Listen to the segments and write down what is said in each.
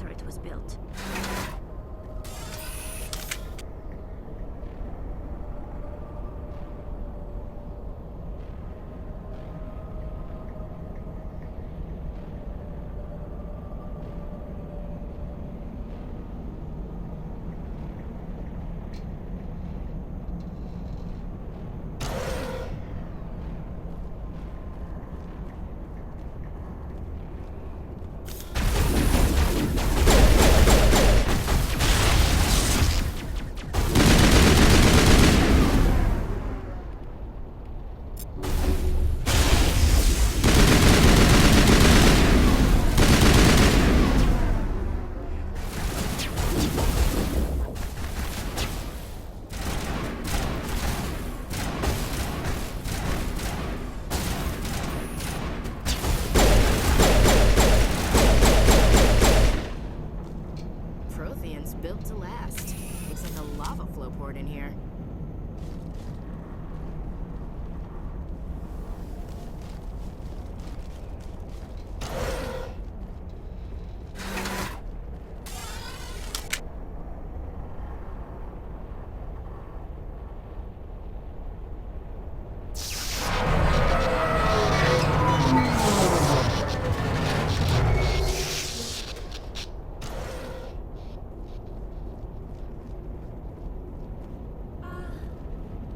after it was built. Prothean's built to last. Looks like a lava flow port in here.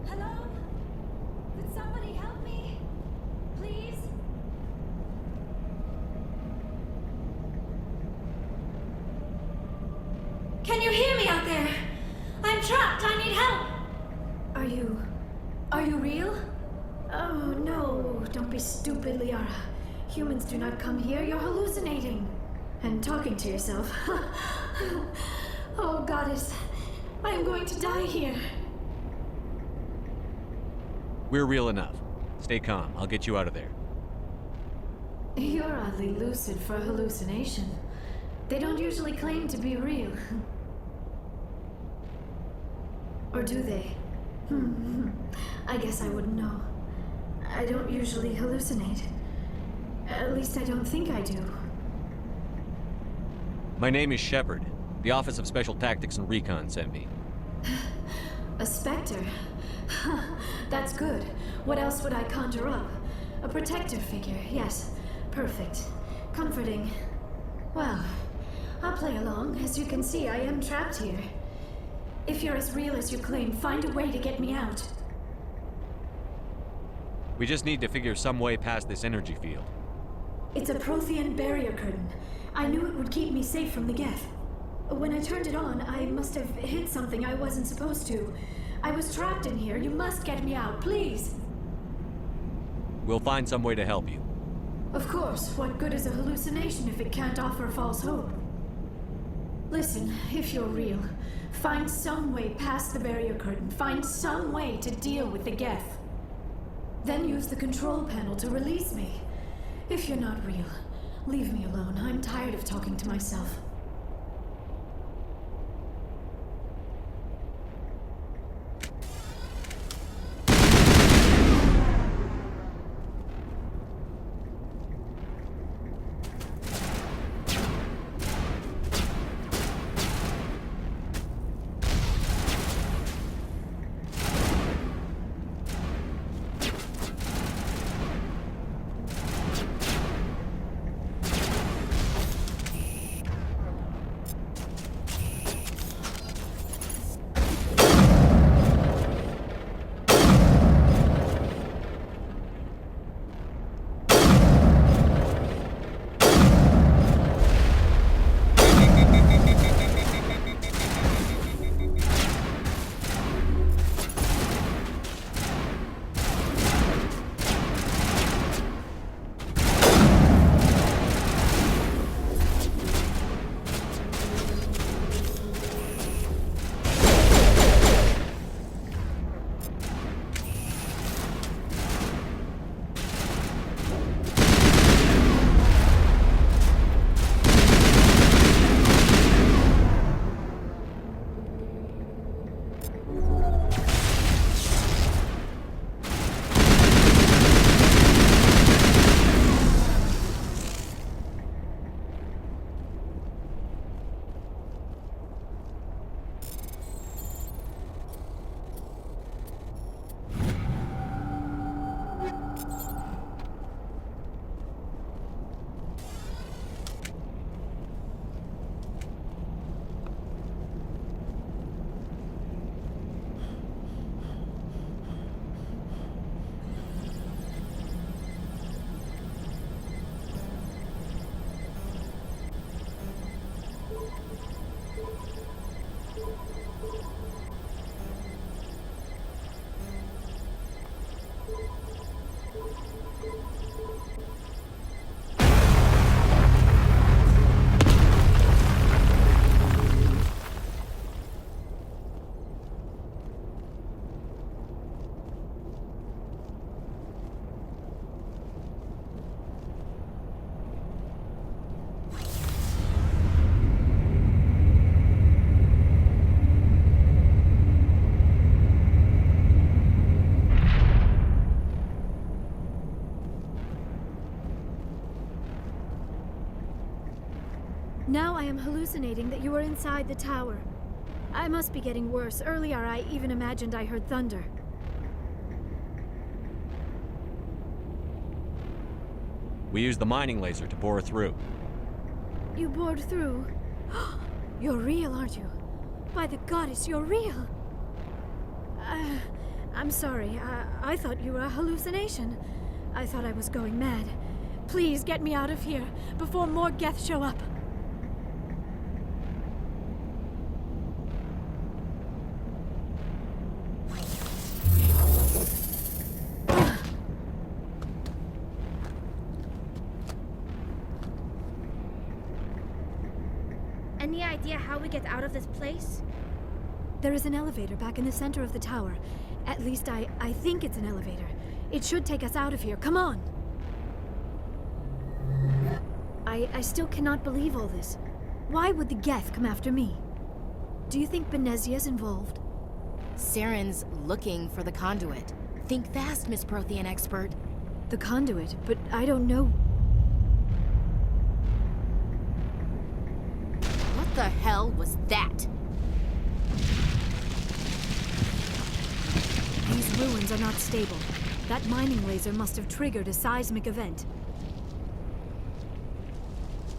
Hello? Could somebody help me? Please? Can you hear me out there? I'm trapped. I need help. Are you real? Oh no, don't be stupid, Liara. Humans do not come here. You're hallucinating. And talking to yourself. Oh, goddess. I am going to die here. We're real enough. Stay calm. I'll get you out of there. You're oddly lucid for a hallucination. They don't usually claim to be real. Or do they? I guess I wouldn't know. I don't usually hallucinate. At least I don't think I do. My name is Shepard. The Office of Special Tactics and Recon sent me. A specter? That's good. What else would I conjure up? A protector figure, yes. Perfect. Comforting. Well, I'll play along. As you can see, I am trapped here. If you're as real as you claim, find a way to get me out. We just need to figure some way past this energy field. It's a Prothean barrier curtain. I knew it would keep me safe from the Geth. When I turned it on, I must have hit something I wasn't supposed to. I was trapped in here. You must get me out, please. We'll find some way to help you. Of course. What good is a hallucination if it can't offer false hope? Listen, if you're real, find some way past the barrier curtain. Find some way to deal with the Geth. Then use the control panel to release me. If you're not real, leave me alone. I'm tired of talking to myself. Now I am hallucinating that you are inside the tower. I must be getting worse. Earlier, I even imagined I heard thunder. We used the mining laser to bore through. You bored through? You're real, aren't you? By the goddess, you're real! I'm sorry. I thought you were a hallucination. I thought I was going mad. Please get me out of here before more Geth show up. Any idea how we get out of this place? There is an elevator back in the center of the tower. At least I think it's an elevator. It should take us out of here. Come on! I still cannot believe all this. Why would the Geth come after me? Do you think Benezia's involved? Saren's looking for the conduit. Think fast, Miss Prothean expert. The conduit, but I don't know. What the hell was that? These ruins are not stable. That mining laser must have triggered a seismic event.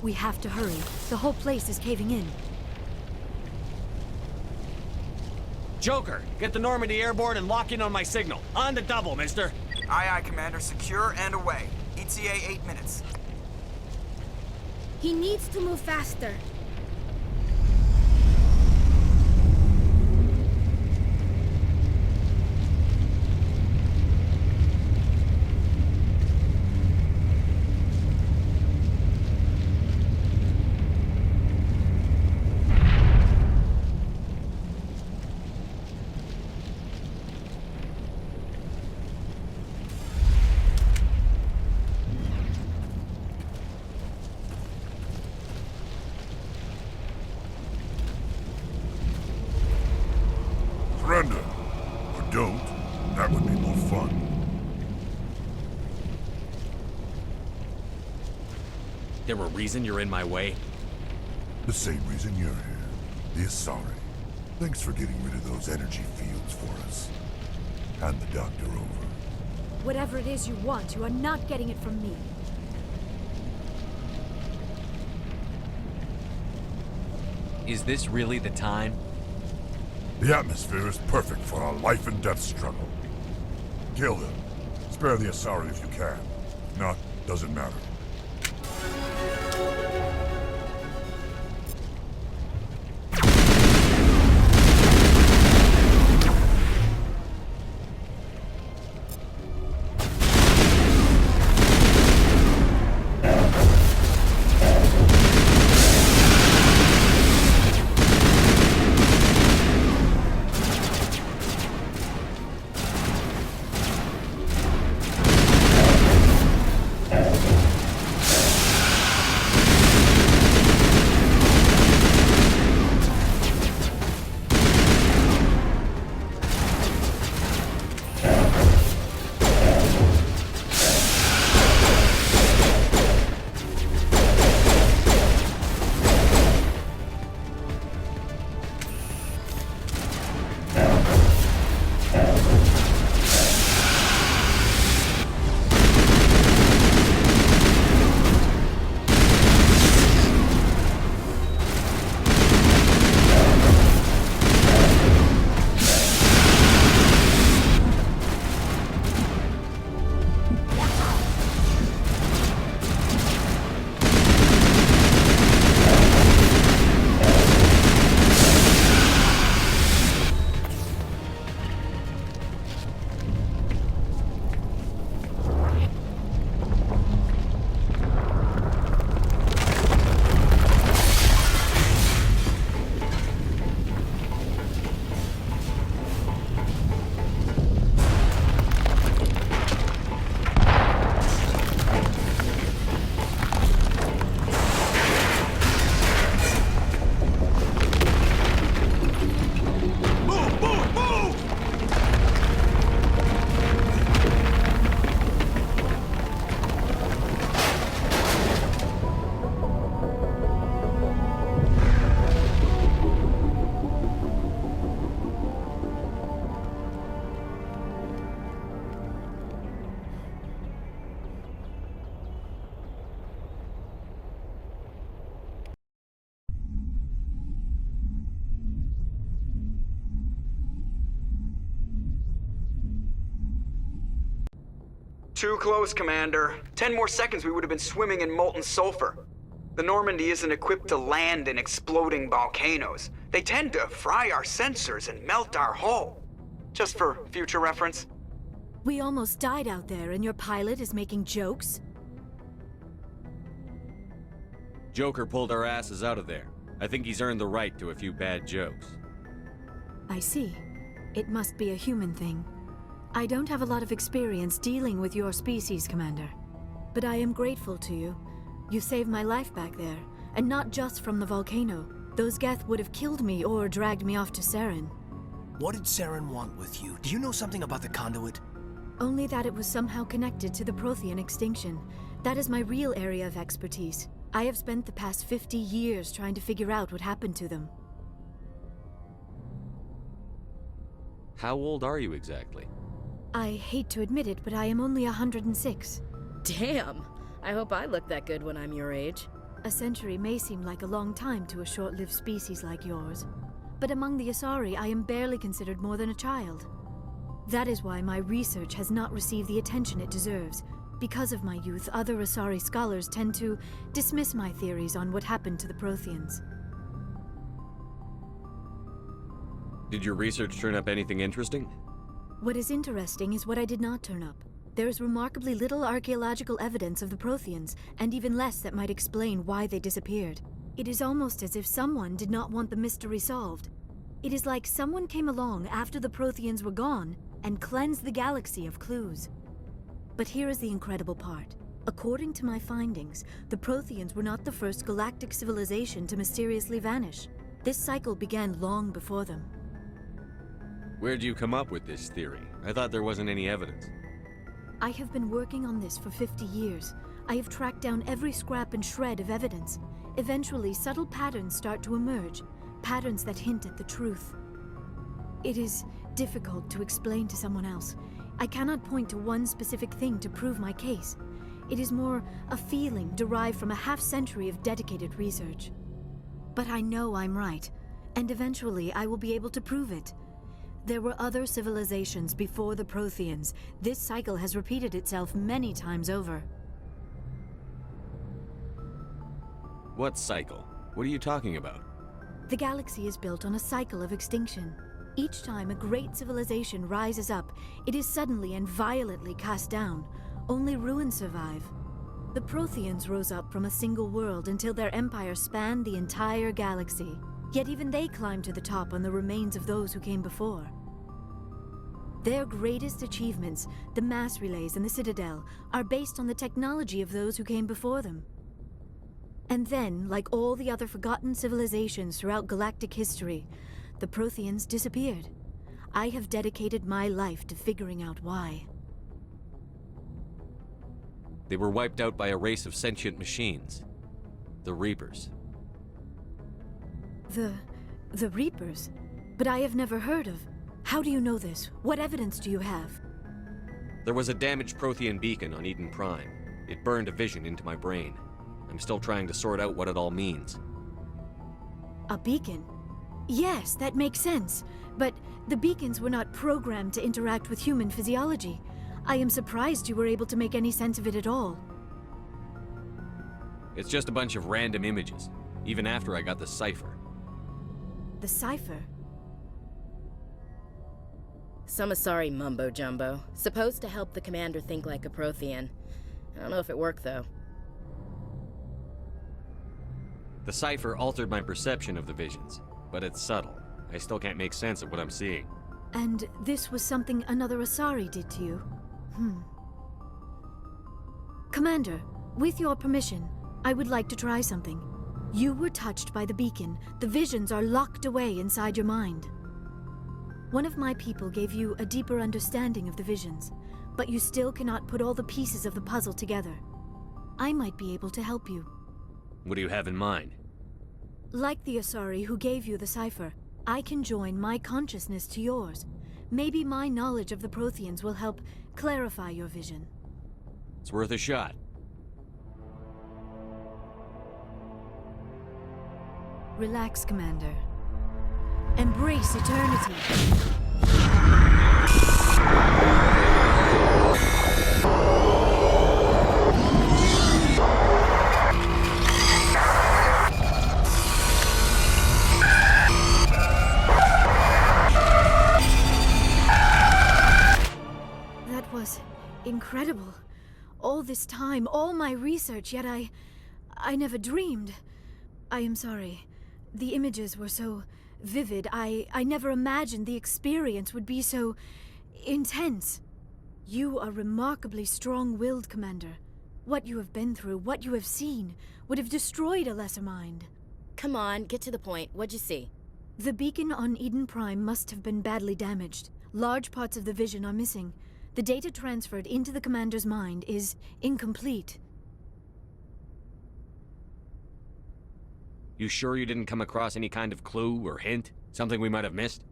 We have to hurry. The whole place is caving in. Joker, get the Normandy airborne and lock in on my signal. On the double, mister. Aye, aye, Commander. Secure and away. ETA 8 minutes. He needs to move faster. Surrender. Or don't. That would be more fun. There a reason you're in my way? The same reason you're here. The Asari. Thanks for getting rid of those energy fields for us. Hand the doctor over. Whatever it is you want, you are not getting it from me. Is this really the time? The atmosphere is perfect for a life and death struggle. Kill them. Spare the Asari if you can. If not, doesn't matter. Too close, Commander. 10 more seconds we would have been swimming in molten sulfur. The Normandy isn't equipped to land in exploding volcanoes. They tend to fry our sensors and melt our hull. Just for future reference. We almost died out there, and your pilot is making jokes? Joker pulled our asses out of there. I think he's earned the right to a few bad jokes. I see. It must be a human thing. I don't have a lot of experience dealing with your species, Commander. But I am grateful to you. You saved my life back there, and not just from the volcano. Those Geth would have killed me or dragged me off to Saren. What did Saren want with you? Do you know something about the conduit? Only that it was somehow connected to the Prothean extinction. That is my real area of expertise. I have spent the past 50 years trying to figure out what happened to them. How old are you exactly? I hate to admit it, but I am only 106. Damn! I hope I look that good when I'm your age. A century may seem like a long time to a short-lived species like yours, but among the Asari, I am barely considered more than a child. That is why my research has not received the attention it deserves. Because of my youth, other Asari scholars tend to dismiss my theories on what happened to the Protheans. Did your research turn up anything interesting? What is interesting is what I did not turn up. There is remarkably little archaeological evidence of the Protheans, and even less that might explain why they disappeared. It is almost as if someone did not want the mystery solved. It is like someone came along after the Protheans were gone and cleansed the galaxy of clues. But here is the incredible part. According to my findings, the Protheans were not the first galactic civilization to mysteriously vanish. This cycle began long before them. Where'd you come up with this theory? I thought there wasn't any evidence. I have been working on this for 50 years. I have tracked down every scrap and shred of evidence. Eventually, subtle patterns start to emerge, patterns that hint at the truth. It is difficult to explain to someone else. I cannot point to one specific thing to prove my case. It is more a feeling derived from a half-century of dedicated research. But I know I'm right, and eventually I will be able to prove it. There were other civilizations before the Protheans. This cycle has repeated itself many times over. What cycle? What are you talking about? The galaxy is built on a cycle of extinction. Each time a great civilization rises up, it is suddenly and violently cast down. Only ruins survive. The Protheans rose up from a single world until their empire spanned the entire galaxy. Yet even they climbed to the top on the remains of those who came before. Their greatest achievements, the mass relays and the Citadel, are based on the technology of those who came before them. And then, like all the other forgotten civilizations throughout galactic history, the Protheans disappeared. I have dedicated my life to figuring out why. They were wiped out by a race of sentient machines. The Reapers. The Reapers? But I have never heard of. How do you know this? What evidence do you have? There was a damaged Prothean beacon on Eden Prime. It burned a vision into my brain. I'm still trying to sort out what it all means. A beacon? Yes, that makes sense. But the beacons were not programmed to interact with human physiology. I am surprised you were able to make any sense of it at all. It's just a bunch of random images, even after I got the cipher. The cipher? Some Asari mumbo-jumbo, supposed to help the commander think like a Prothean. I don't know if it worked, though. The cipher altered my perception of the visions, but it's subtle. I still can't make sense of what I'm seeing. And this was something another Asari did to you? Commander, with your permission, I would like to try something. You were touched by the beacon. The visions are locked away inside your mind. One of my people gave you a deeper understanding of the visions, but you still cannot put all the pieces of the puzzle together. I might be able to help you. What do you have in mind? Like the Asari who gave you the cipher, I can join my consciousness to yours. Maybe my knowledge of the Protheans will help clarify your vision. It's worth a shot. Relax, Commander. Embrace eternity. incredible. All this time, all my research, yet I never dreamed. I am sorry. The images were so vivid. I never imagined the experience would be so intense. You are remarkably strong-willed, Commander. What you have been through, what you have seen, would have destroyed a lesser mind. Come on, get to the point. What'd you see? The beacon on Eden Prime must have been badly damaged. Large parts of the vision are missing. The data transferred into the Commander's mind is incomplete. You sure you didn't come across any kind of clue or hint? Something we might have missed?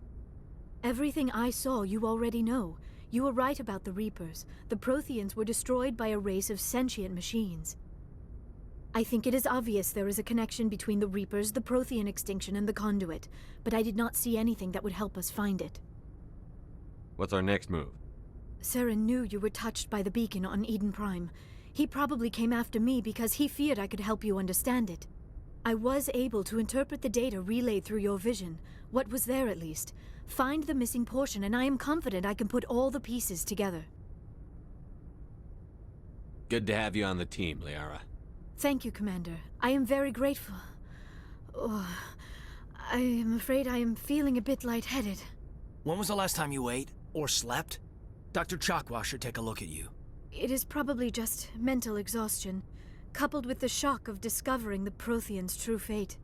Everything I saw you already know. You were right about the Reapers. The Protheans were destroyed by a race of sentient machines. I think it is obvious there is a connection between the Reapers, the Prothean extinction, and the Conduit, but I did not see anything that would help us find it. What's our next move? Saren knew you were touched by the beacon on Eden Prime. He probably came after me because he feared I could help you understand it. I was able to interpret the data relayed through your vision, what was there at least, find the missing portion, and I am confident I can put all the pieces together. Good to have you on the team, Liara. Thank you, Commander. I am very grateful. Oh, I am afraid I am feeling a bit lightheaded. When was the last time you ate? Or slept? Dr. Chakwa should take a look at you. It is probably just mental exhaustion, coupled with the shock of discovering the Protheans' true fate.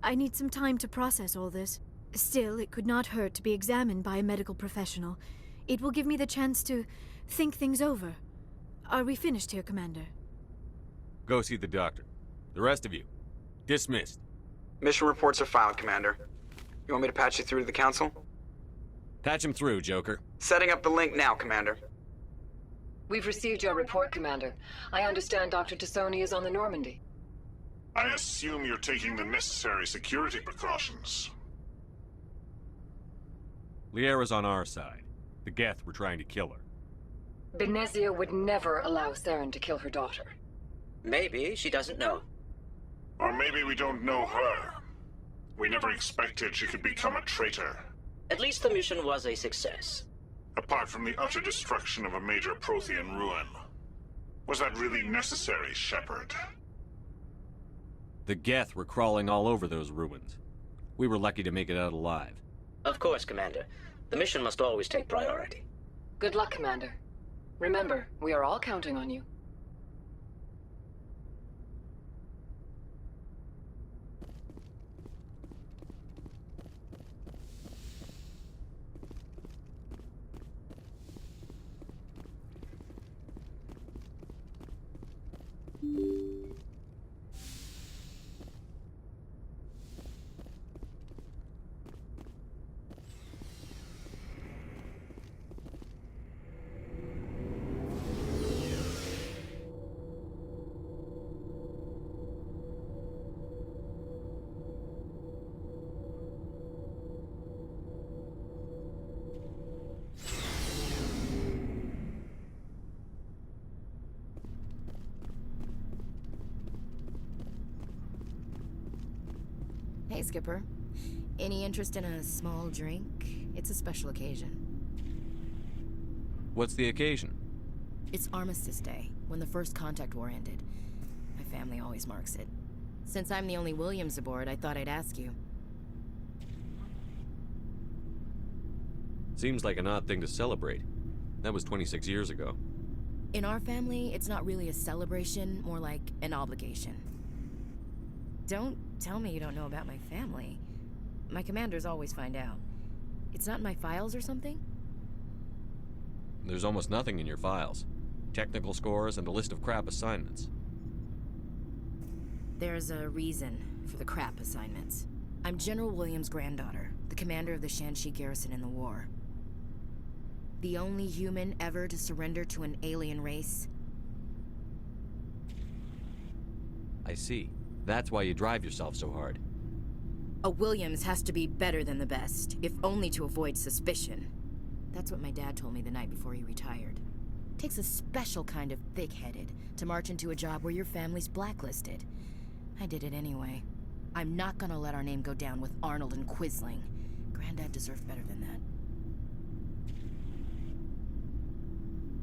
I need some time to process all this. Still, it could not hurt to be examined by a medical professional. It will give me the chance to think things over. Are we finished here, Commander? Go see the doctor. The rest of you, dismissed. Mission reports are filed, Commander. You want me to patch you through to the Council? Patch him through, Joker. Setting up the link now, Commander. We've received your report, Commander. I understand Dr. Tassoni is on the Normandy. I assume you're taking the necessary security precautions. Liara's on our side. The Geth were trying to kill her. Benezia would never allow Saren to kill her daughter. Maybe she doesn't know. Or maybe we don't know her. We never expected she could become a traitor. At least the mission was a success. Apart from the utter destruction of a major Prothean ruin. Was that really necessary, Shepard? The Geth were crawling all over those ruins. We were lucky to make it out alive. Of course, Commander. The mission must always take priority. Good luck, Commander. Remember, we are all counting on you. Hey, Skipper. Any interest in a small drink? It's a special occasion. What's the occasion? It's Armistice Day, when the First Contact War ended. My family always marks it. Since I'm the only Williams aboard, I thought I'd ask you. Seems like an odd thing to celebrate. That was 26 years ago. In our family, it's not really a celebration, more like an obligation. Don't tell me you don't know about my family. My commanders always find out. It's not in my files or something? There's almost nothing in your files. Technical scores and a list of crap assignments. There's a reason for the crap assignments. I'm General Williams' granddaughter, the commander of the Shanxi garrison in the war. The only human ever to surrender to an alien race. I see. That's why you drive yourself so hard. A Williams has to be better than the best, if only to avoid suspicion. That's what my dad told me the night before he retired. Takes a special kind of thick-headed to march into a job where your family's blacklisted. I did it anyway. I'm not gonna let our name go down with Arnold and Quisling. Granddad deserved better than that.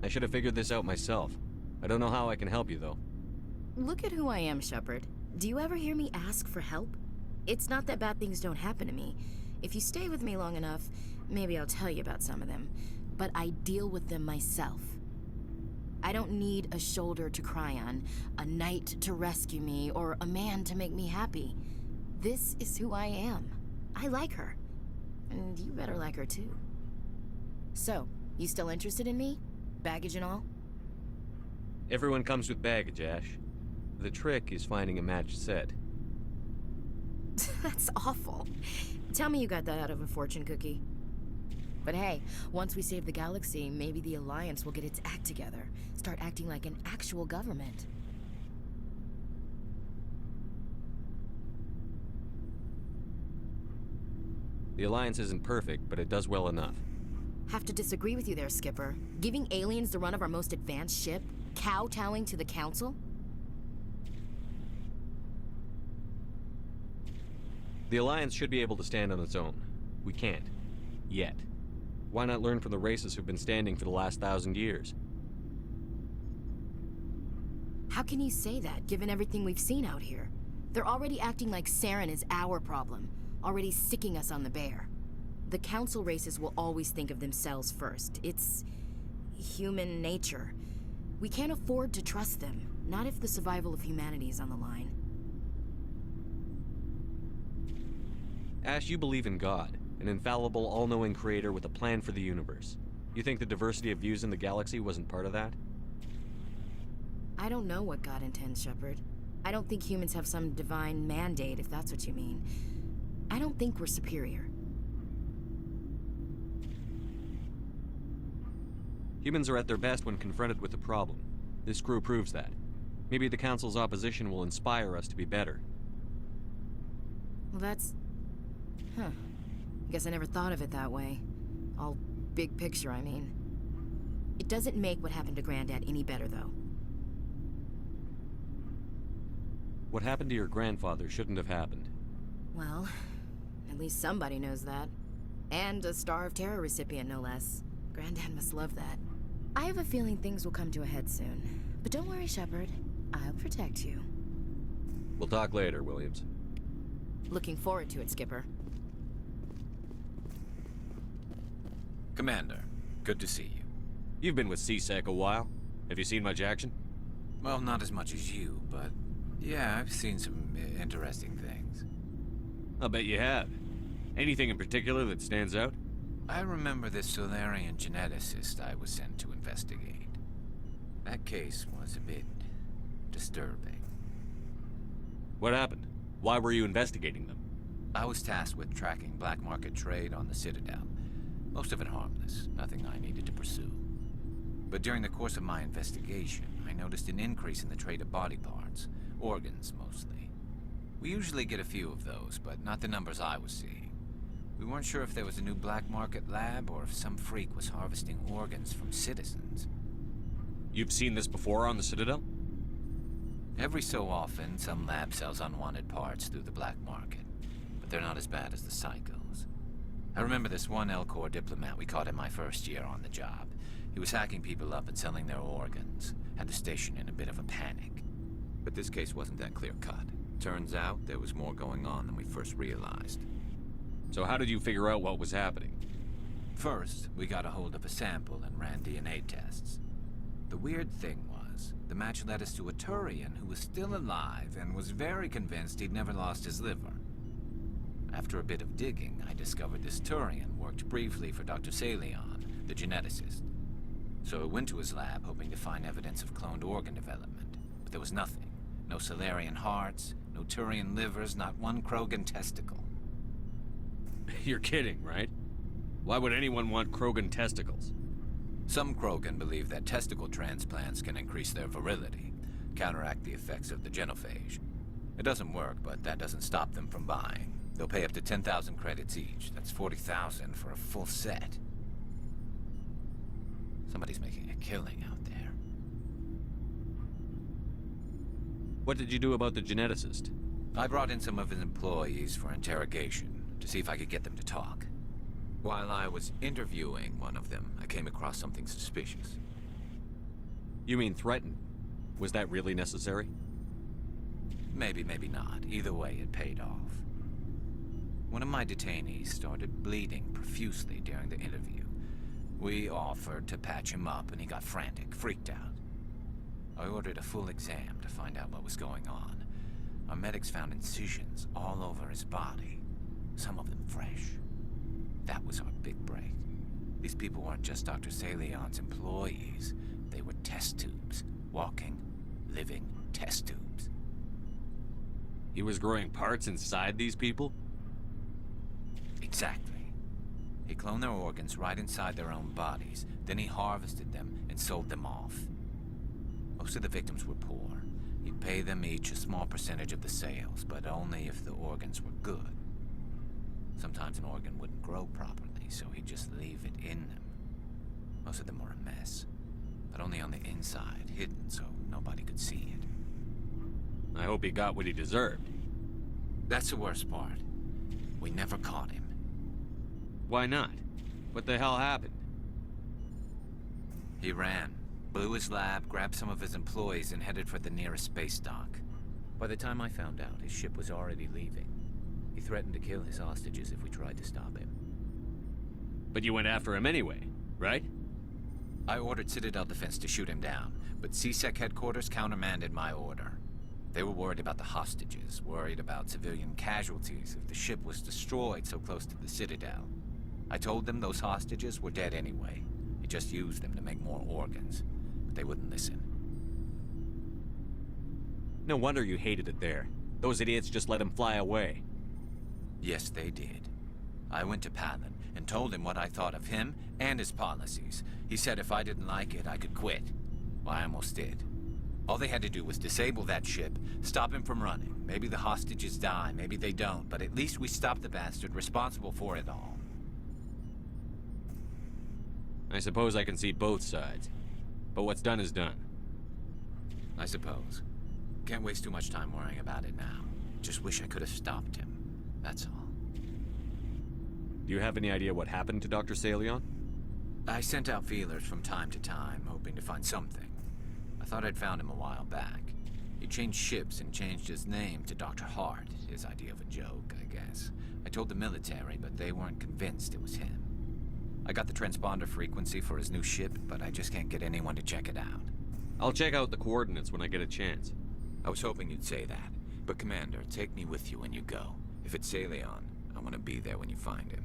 I should have figured this out myself. I don't know how I can help you, though. Look at who I am, Shepard. Do you ever hear me ask for help? It's not that bad things don't happen to me. If you stay with me long enough, maybe I'll tell you about some of them. But I deal with them myself. I don't need a shoulder to cry on, a knight to rescue me, or a man to make me happy. This is who I am. I like her. And you better like her too. So, you still interested in me? Baggage and all? Everyone comes with baggage, Ash. The trick is finding a matched set. That's awful. Tell me you got that out of a fortune cookie. But hey, once we save the galaxy, maybe the Alliance will get its act together. Start acting like an actual government. The Alliance isn't perfect, but it does well enough. Have to disagree with you there, Skipper. Giving aliens the run of our most advanced ship? Kowtowing to the Council? The Alliance should be able to stand on its own. We can't. Yet. Why not learn from the races who've been standing for the last 1,000 years? How can you say that, given everything we've seen out here? They're already acting like Saren is our problem, already sicking us on the bear. The Council races will always think of themselves first. It's human nature. We can't afford to trust them, not if the survival of humanity is on the line. Ash, you believe in God, an infallible, all-knowing creator with a plan for the universe. You think the diversity of views in the galaxy wasn't part of that? I don't know what God intends, Shepard. I don't think humans have some divine mandate, if that's what you mean. I don't think we're superior. Humans are at their best when confronted with a problem. This crew proves that. Maybe the Council's opposition will inspire us to be better. Well, that's... Huh. Guess I never thought of it that way. All big picture, I mean. It doesn't make what happened to Granddad any better, though. What happened to your grandfather shouldn't have happened. Well, at least somebody knows that. And a Star of Terror recipient, no less. Granddad must love that. I have a feeling things will come to a head soon. But don't worry, Shepard. I'll protect you. We'll talk later, Williams. Looking forward to it, Skipper. Commander, good to see you. You've been with CSEC a while. Have you seen much action? Well, not as much as you, but yeah, I've seen some interesting things. I'll bet you have. Anything in particular that stands out? I remember this Solarian geneticist I was sent to investigate. That case was a bit disturbing. What happened? Why were you investigating them? I was tasked with tracking black market trade on the Citadel. Most of it harmless, nothing I needed to pursue. But during the course of my investigation, I noticed an increase in the trade of body parts, organs mostly. We usually get a few of those, but not the numbers I was seeing. We weren't sure if there was a new black market lab or if some freak was harvesting organs from citizens. You've seen this before on the Citadel? Every so often, some lab sells unwanted parts through the black market, but they're not as bad as the Psychos. I remember this one Elcor diplomat we caught in my first year on the job. He was hacking people up and selling their organs. Had the station in a bit of a panic. But this case wasn't that clear-cut. Turns out there was more going on than we first realized. So how did you figure out what was happening? First, we got a hold of a sample and ran DNA tests. The weird thing was, the match led us to a Turian who was still alive and was very convinced he'd never lost his liver. After a bit of digging, I discovered this Turian worked briefly for Dr. Salion, the geneticist. So I went to his lab hoping to find evidence of cloned organ development, but there was nothing. No Solarian hearts, no Turian livers, not one Krogan testicle. You're kidding, right? Why would anyone want Krogan testicles? Some Krogan believe that testicle transplants can increase their virility, counteract the effects of the genophage. It doesn't work, but that doesn't stop them from buying. They'll pay up to 10,000 credits each. That's 40,000 for a full set. Somebody's making a killing out there. What did you do about the geneticist? I brought in some of his employees for interrogation, to see if I could get them to talk. While I was interviewing one of them, I came across something suspicious. You mean threatened? Was that really necessary? Maybe, maybe not. Either way, it paid off. One of my detainees started bleeding profusely during the interview. We offered to patch him up, and he got frantic, freaked out. I ordered a full exam to find out what was going on. Our medics found incisions all over his body, some of them fresh. That was our big break. These people weren't just Dr. Salion's employees. They were test tubes. Walking, living test tubes. He was growing parts inside these people? Exactly. He cloned their organs right inside their own bodies. Then he harvested them and sold them off. Most of the victims were poor. He'd pay them each a small percentage of the sales, but only if the organs were good. Sometimes an organ wouldn't grow properly, so he'd just leave it in them. Most of them were a mess, but only on the inside, hidden so nobody could see it. I hope he got what he deserved. That's the worst part. We never caught him. Why not? What the hell happened? He ran, blew his lab, grabbed some of his employees, and headed for the nearest space dock. By the time I found out, his ship was already leaving. He threatened to kill his hostages if we tried to stop him. But you went after him anyway, right? I ordered Citadel Defense to shoot him down, but CSEC headquarters countermanded my order. They were worried about the hostages, worried about civilian casualties if the ship was destroyed so close to the Citadel. I told them those hostages were dead anyway. He just used them to make more organs, but they wouldn't listen. No wonder you hated it there. Those idiots just let him fly away. Yes, they did. I went to Palin and told him what I thought of him and his policies. He said if I didn't like it, I could quit. Well, I almost did. All they had to do was disable that ship, stop him from running. Maybe the hostages die, maybe they don't, but at least we stopped the bastard responsible for it all. I suppose I can see both sides. But what's done is done. I suppose. Can't waste too much time worrying about it now. Just wish I could have stopped him. That's all. Do you have any idea what happened to Dr. Salion? I sent out feelers from time to time, hoping to find something. I thought I'd found him a while back. He changed ships and changed his name to Dr. Hart, his idea of a joke, I guess. I told the military, but they weren't convinced it was him. I got the transponder frequency for his new ship, but I just can't get anyone to check it out. I'll check out the coordinates when I get a chance. I was hoping you'd say that. But Commander, take me with you when you go. If it's Salion, I want to be there when you find him.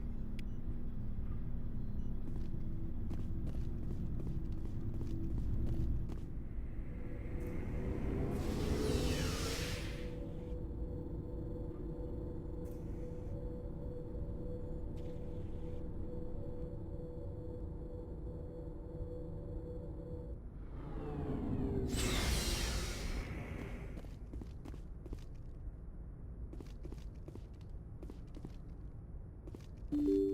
you